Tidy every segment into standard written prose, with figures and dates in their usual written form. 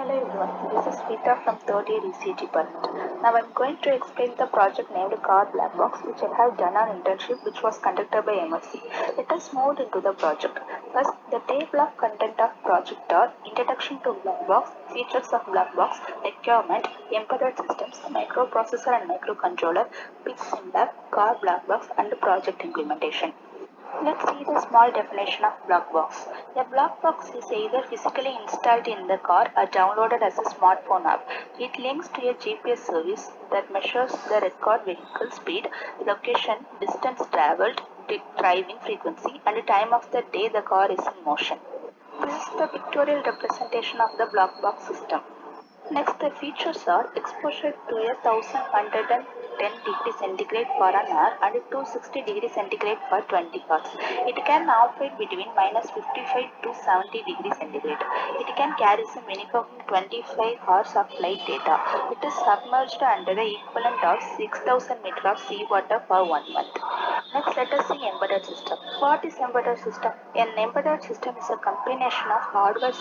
Hello everyone, this is Sweetha from 3rd year ECG department. Now I am going to explain the project named Car Blackbox, which I have done an internship which was conducted by MSc. Let us move into the project. First, the table of content of project are Introduction to Blackbox, Features of Blackbox, Requirement, Embedded Systems, Microprocessor and Microcontroller, simlab, Car Blackbox and Project Implementation. Let's see the small definition of Blackbox. A Blackbox is either physically installed in the car or downloaded as a smartphone app. It links to a GPS service that measures the record vehicle speed, location, distance traveled, driving frequency, and the time of the day the car is in motion. This is the pictorial representation of the Blackbox system. Next, the features are exposure to 1110 degrees centigrade for an hour and 260 degrees centigrade for 20 hours. It can operate between minus 55 to 70 degrees centigrade. It can carry a minimum 25 hours of flight data. It is submerged under the equivalent of 6000 meters of seawater for 1 month. Next, let us see embedded system. What is embedded system? An embedded system is a combination of hardware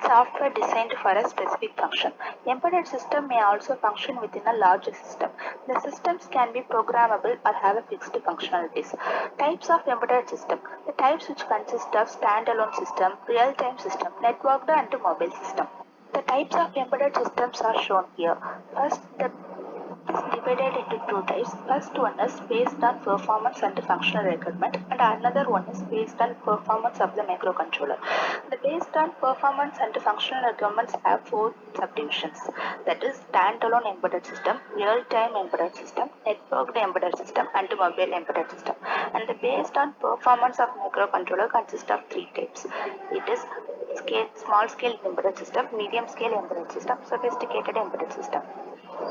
software designed for a specific function. Embedded system may also function within a larger system. The systems can be programmable or have a fixed functionalities. Types of embedded system. The types which consist of standalone system, real-time system, networked and mobile system. The types of embedded systems are shown here. First, the is divided into two types. First one is based on performance and functional requirement, and another one is based on performance of the microcontroller. The based on performance and functional requirements have four subdivisions, that is standalone embedded system, real-time embedded system, networked embedded system, and mobile embedded system. And the based on performance of microcontroller consists of three types. It is small scale embedded system, medium scale embedded system, sophisticated embedded system.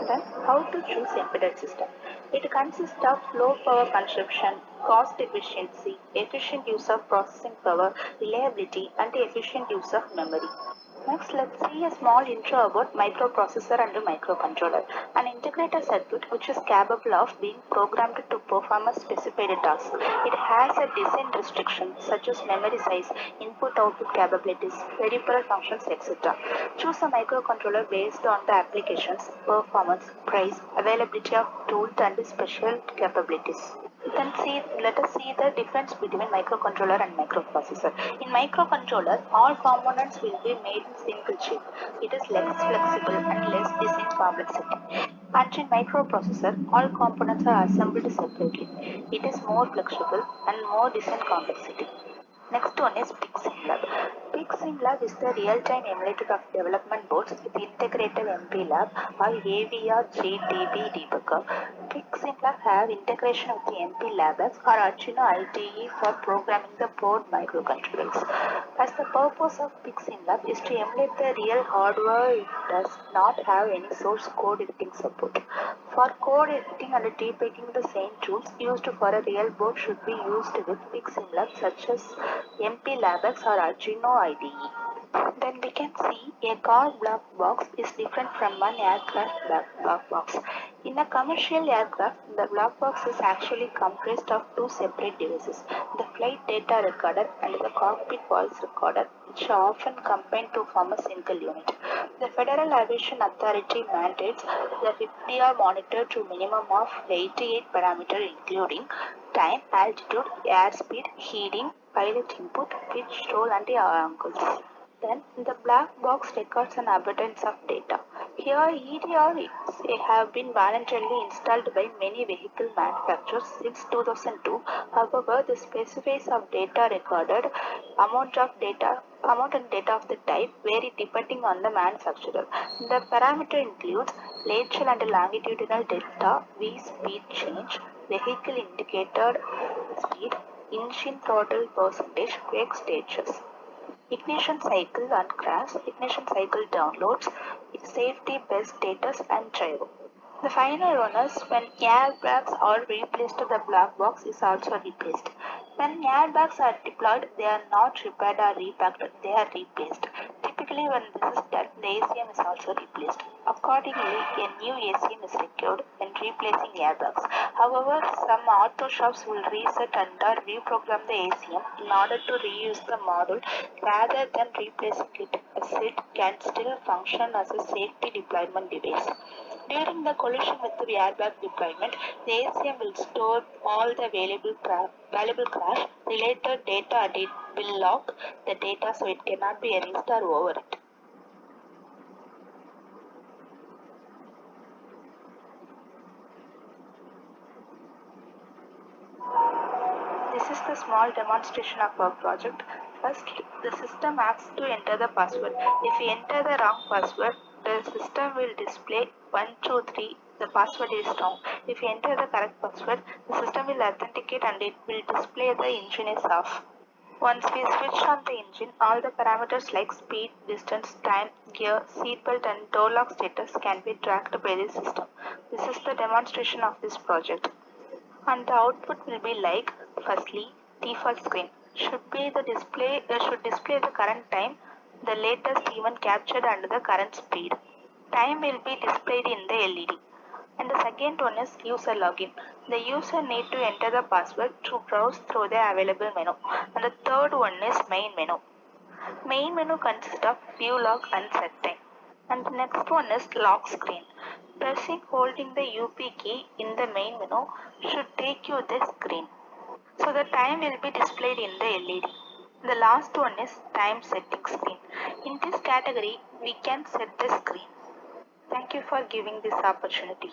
Then, how to choose embedded system? It consists of low power consumption, cost efficiency, efficient use of processing power, reliability, and efficient use of memory. Next, let's see a small intro about microprocessor and microcontroller. An integrated circuit which is capable of being programmed to perform a specified task. It has a design restriction such as memory size, input-output capabilities, peripheral functions, etc. Choose a microcontroller based on the applications, performance, price, availability of tools, and special capabilities. Let us see the difference between microcontroller and microprocessor. In microcontroller, all components will be made in single chip. It is less flexible and less design complexity. And in microprocessor, all components are assembled separately. It is more flexible and more design complexity. Next one is simlab. simlab is the real-time emulator of development boards with integrated MPLab or AVR JDB debugger. simlab have integration with the MPLabx or Arduino IDE for programming the board microcontrollers. As the purpose of simlab is to emulate the real hardware, it does not have any source code editing support. For code editing and debugging, the same tools used for a real board should be used with simlab such as MPLabx or Arduino IDE. Then we can see a car black box is different from an aircraft black box. In a commercial aircraft, the black box is actually comprised of two separate devices, the flight data recorder and the cockpit voice recorder, which are often combined to form a single unit. The Federal Aviation Authority mandates the FIPDA monitor to minimum of 88 parameters including time, altitude, airspeed, heating, pilot input, pitch, roll, and the angles. Then the black box records an abundance of data. Here EDRs have been voluntarily installed by many vehicle manufacturers since 2002. However, the specifies of data recorded, amount and data of the type vary depending on the manufacturer. The parameter includes lateral and longitudinal delta, V speed change, vehicle indicator speed, engine throttle percentage, brake stages, ignition cycle and crash, ignition cycle downloads, safety best status and driver. The final one is when airbags are replaced, the black box is also replaced. When airbags are deployed, they are not repaired or repacked, they are replaced. Typically, when this is done, the ACM is also replaced. Accordingly, a new ACM is required when replacing airbags. However, some auto shops will reset and reprogram the ACM in order to reuse the module rather than replacing it SID can still function as a safety deployment device. During the collision with the airbag deployment, the ACM will store all the valuable crash related data and it will lock the data so it cannot be erased or overwritten. This is the small demonstration of our project. First, the system asks to enter the password. If we enter the wrong password, the system will display 123, the password is wrong. If we enter the correct password, the system will authenticate and it will display the engine is off. Once we switch on the engine, all the parameters like speed, distance, time, gear, seatbelt and door lock status can be tracked by the system. This is the demonstration of this project. And the output will be like, firstly, default screen should display the current time, the latest event captured and the current speed. Time will be displayed in the LED. And the second one is user login. The user need to enter the password to browse through the available menu. And the third one is main menu. Main menu consists of view log and set time. And the next one is lock screen. Pressing holding the UP key in the main menu should take you this screen. So the time will be displayed in the LED. The last one is time setting screen. In this category, we can set the screen. Thank you for giving this opportunity.